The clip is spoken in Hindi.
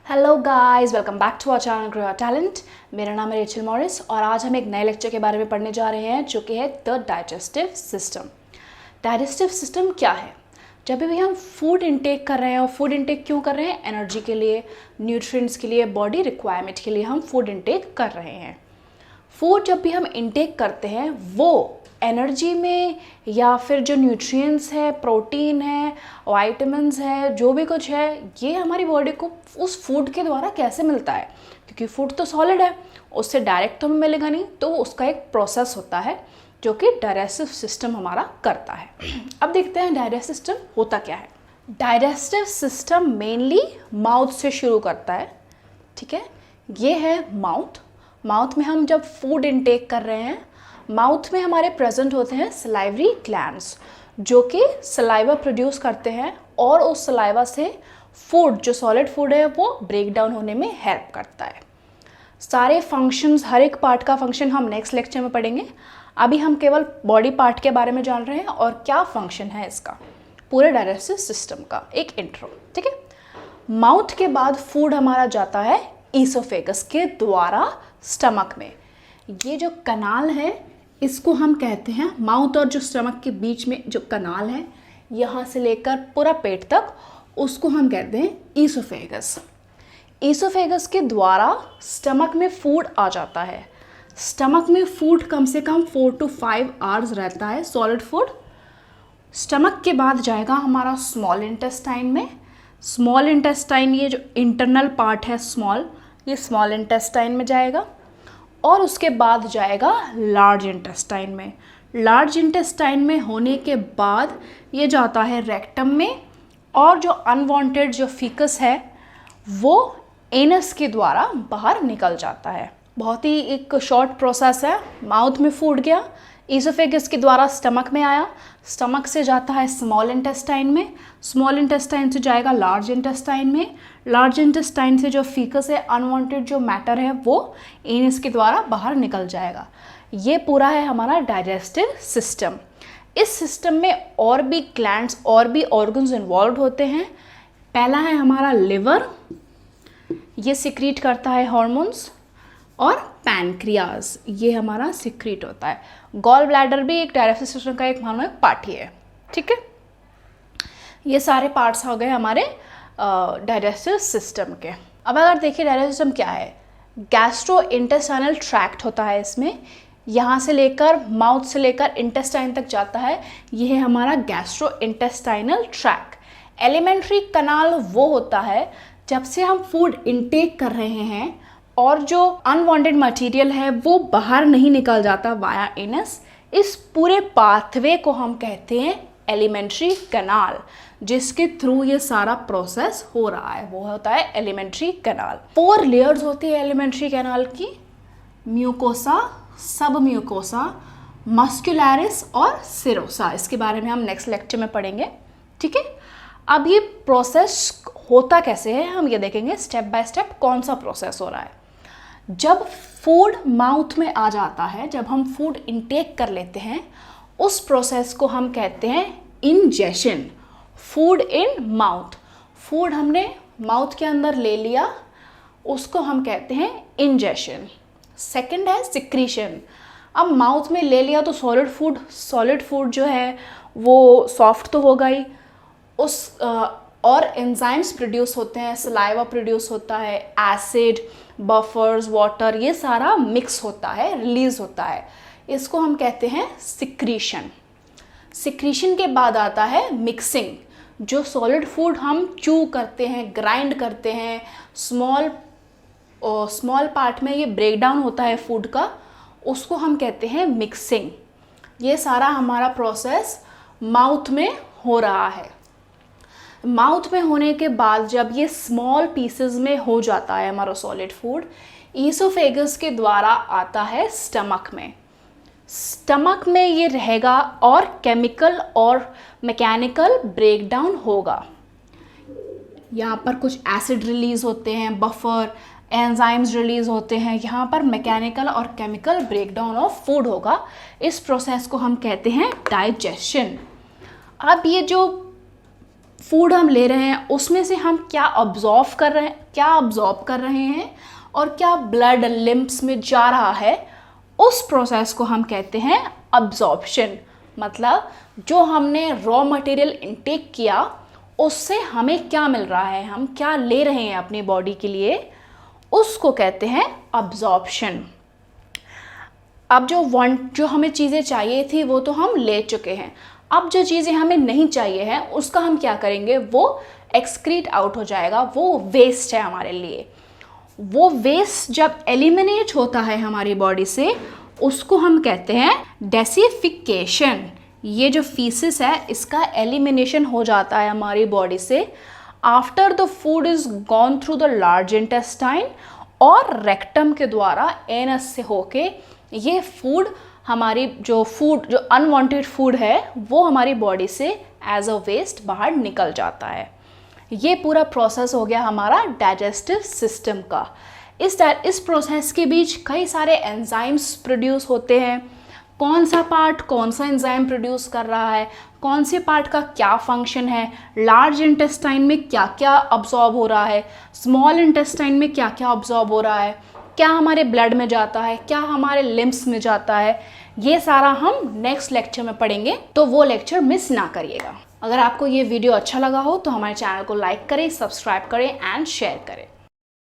Hello guys, welcome back to our channel grow your talent. मेरा नाम है रेचल मॉरिस और आज हम एक नए लेक्चर के बारे में पढ़ने जा रहे हैं जो कि है the digestive system. Digestive system क्या है? जब भी हम फूड इनटेक कर रहे हैं, और फूड इनटेक क्यों कर रहे हैं? एनर्जी के लिए, न्यूट्रिएंट्स के लिए, बॉडी रिक्वायरमेंट के लिए हम फूड इनटेक कर रहे हैं। फूड जब भी हम इनटेक करते हैं वो एनर्जी में या फिर जो न्यूट्रिएंट्स है, प्रोटीन है, वाइटामिन्स है, जो भी कुछ है, ये हमारी बॉडी को उस फूड के द्वारा कैसे मिलता है? क्योंकि फूड तो सॉलिड है, उससे डायरेक्ट तो हमें मिलेगा नहीं, तो उसका एक प्रोसेस होता है जो कि डाइजेस्टिव सिस्टम हमारा करता है। अब देखते हैं डाइजेस्टिव सिस्टम होता क्या है। डाइजेस्टिव सिस्टम मेनली माउथ से शुरू करता है, ठीक है। ये है माउथ। माउथ में हम जब फूड इनटेक कर रहे हैं, माउथ में हमारे प्रेजेंट होते हैं सलाइवरी ग्लैंड्स जो कि सलाइवा प्रोड्यूस करते हैं और उस सलाइवा से फूड, जो सॉलिड फूड है, वो ब्रेक डाउन होने में हेल्प करता है। सारे फंक्शंस, हर एक पार्ट का फंक्शन हम नेक्स्ट लेक्चर में पढ़ेंगे। अभी हम केवल बॉडी पार्ट के बारे में जान रहे हैं और क्या फंक्शन है इसका, पूरे डाइजेस्टिव सिस्टम का एक इंट्रो, ठीक है। माउथ के बाद फूड हमारा जाता है ईसोफेगस के द्वारा स्टमक में। ये जो कनाल है इसको हम कहते हैं, माउथ और जो स्टमक के बीच में जो कनाल है, यहाँ से लेकर पूरा पेट तक, उसको हम कहते हैं ईसोफेगस। ईसोफेगस के द्वारा स्टमक में फूड आ जाता है। स्टमक में फूड कम से कम 4 to 5 आवर्स रहता है, सॉलिड फूड। स्टमक के बाद जाएगा हमारा स्मॉल इंटेस्टाइन में। स्मॉल इंटेस्टाइन, ये जो इंटरनल पार्ट है स्मॉल, ये स्मॉल इंटेस्टाइन में जाएगा और उसके बाद जाएगा लार्ज इंटेस्टाइन में। लार्ज इंटेस्टाइन में होने के बाद ये जाता है रेक्टम में और जो अनवांटेड जो फीकस है वो एनस के द्वारा बाहर निकल जाता है। बहुत ही एक शॉर्ट प्रोसेस है। माउथ में फूड गया, ईसोफेगस के द्वारा स्टमक में आया, स्टमक से जाता है स्मॉल इंटेस्टाइन में, स्मॉल इंटेस्टाइन से जाएगा लार्ज इंटेस्टाइन में, लार्ज इंटेस्टाइन से जो फीकस है, अनवांटेड जो मैटर है, वो एनस के द्वारा बाहर निकल जाएगा। ये पूरा है हमारा डाइजेस्टिव सिस्टम। इस सिस्टम में और भी ग्लैंड्स और भी ऑर्गन्स इन्वॉल्व होते हैं। पहला है हमारा लिवर, ये सिक्रीट करता है हॉर्मोन्स, और पैनक्रियाज, ये हमारा सिक्रीट होता है। गॉल ब्लैडर भी एक डाइजेस्टिव सिस्टम का एक मानो एक पार्ट ही है, ठीक है। ये सारे पार्ट्स हो गए हमारे डाइजेस्टिव सिस्टम के। अब अगर देखिए डाइजेस्टिव सिस्टम क्या है, गैस्ट्रो इंटेस्टाइनल ट्रैक्ट होता है इसमें, यहाँ से लेकर माउथ से लेकर इंटेस्टाइन तक जाता है, ये है हमारा गैस्ट्रो इंटेस्टाइनल ट्रैक्ट। एलिमेंट्री कनाल वो होता है जब से हम फूड इनटेक कर रहे हैं और जो अनवांटेड मटेरियल है वो बाहर नहीं निकल जाता वाया एनस। इस पूरे पाथवे को हम कहते हैं एलिमेंट्री कनाल, जिसके थ्रू ये सारा प्रोसेस हो रहा है, वो होता है एलिमेंट्री कनाल। 4 लेयर्स होती है एलिमेंट्री कनाल की, म्यूकोसा, सब म्यूकोसा, मस्कुलरिस और सिरोसा। इसके बारे में हम नेक्स्ट लेक्चर में पढ़ेंगे, ठीक है। अब ये प्रोसेस होता कैसे है हम ये देखेंगे स्टेप बाय स्टेप, कौन सा प्रोसेस हो रहा है। जब फूड माउथ में आ जाता है, जब हम फूड इनटेक कर लेते हैं, उस प्रोसेस को हम कहते हैं ingestion. Food in mouth, food हमने माउथ के अंदर ले लिया, उसको हम कहते हैं इंजेशन। सेकंड है सिक्रीशन। अब माउथ में ले लिया तो सॉलिड फूड जो है वो सॉफ्ट तो होगा ही, उस और एंजाइम्स प्रोड्यूस होते हैं, सलाइवा प्रोड्यूस होता है, एसिड, बफर्स, वाटर, ये सारा मिक्स होता है, रिलीज होता है, इसको हम कहते हैं सिक्रीशन। सिक्रीशन के बाद आता है मिक्सिंग। जो सॉलिड फूड हम चू करते हैं, ग्राइंड करते हैं, स्मॉल पार्ट में ये ब्रेक डाउन होता है फूड का, उसको हम कहते हैं मिक्सिंग। ये सारा हमारा प्रोसेस माउथ में हो रहा है। माउथ में होने के बाद जब ये स्मॉल पीसेस में हो जाता है हमारा सॉलिड फूड, ईसोफेगस के द्वारा आता है स्टमक में। स्टमक में ये रहेगा और केमिकल और मैकेनिकल ब्रेकडाउन होगा। यहाँ पर कुछ एसिड रिलीज होते हैं, बफर, एंजाइम्स रिलीज होते हैं, यहाँ पर मैकेनिकल और केमिकल ब्रेकडाउन ऑफ फूड होगा। इस प्रोसेस को हम कहते हैं डाइजेशन। अब ये जो फूड हम ले रहे हैं उसमें से हम क्या अब्जॉर्ब कर रहे हैं और क्या ब्लड लिम्फ्स में जा रहा है, उस प्रोसेस को हम कहते हैं अब्जॉर्प्शन। मतलब जो हमने रॉ मटेरियल इनटेक किया उससे हमें क्या मिल रहा है, हम क्या ले रहे हैं अपनी बॉडी के लिए, उसको कहते हैं अब्जॉर्प्शन। अब जो हमें चीज़ें चाहिए थी वो तो हम ले चुके हैं, अब जो चीज़ें हमें नहीं चाहिए हैं उसका हम क्या करेंगे, वो एक्सक्रीट आउट हो जाएगा, वो वेस्ट है हमारे लिए। वो वेस्ट जब एलिमिनेट होता है हमारी बॉडी से उसको हम कहते हैं डेसिफिकेशन। ये जो फीसिस है इसका एलिमिनेशन हो जाता है हमारी बॉडी से after the food is gone through the large intestine और रेक्टम के द्वारा एनस से होके ये फूड हमारी जो अनवांटेड फूड है वो हमारी बॉडी से एज अ वेस्ट बाहर निकल जाता है। ये पूरा प्रोसेस हो गया हमारा डाइजेस्टिव सिस्टम का। इस प्रोसेस के बीच कई सारे एंजाइम्स प्रोड्यूस होते हैं। कौन सा पार्ट कौन सा एंजाइम प्रोड्यूस कर रहा है, कौन से पार्ट का क्या फंक्शन है, लार्ज इंटेस्टाइन में क्या क्या अब्जॉर्ब हो रहा है, स्मॉल इंटेस्टाइन में क्या क्या अब्जॉर्ब हो रहा है, क्या हमारे ब्लड में जाता है, क्या हमारे लिम्फ्स में जाता है, ये सारा हम नेक्स्ट लेक्चर में पढ़ेंगे, तो वो लेक्चर मिस ना करिएगा। अगर आपको ये वीडियो अच्छा लगा हो तो हमारे चैनल को लाइक करें, सब्सक्राइब करें एंड शेयर करें।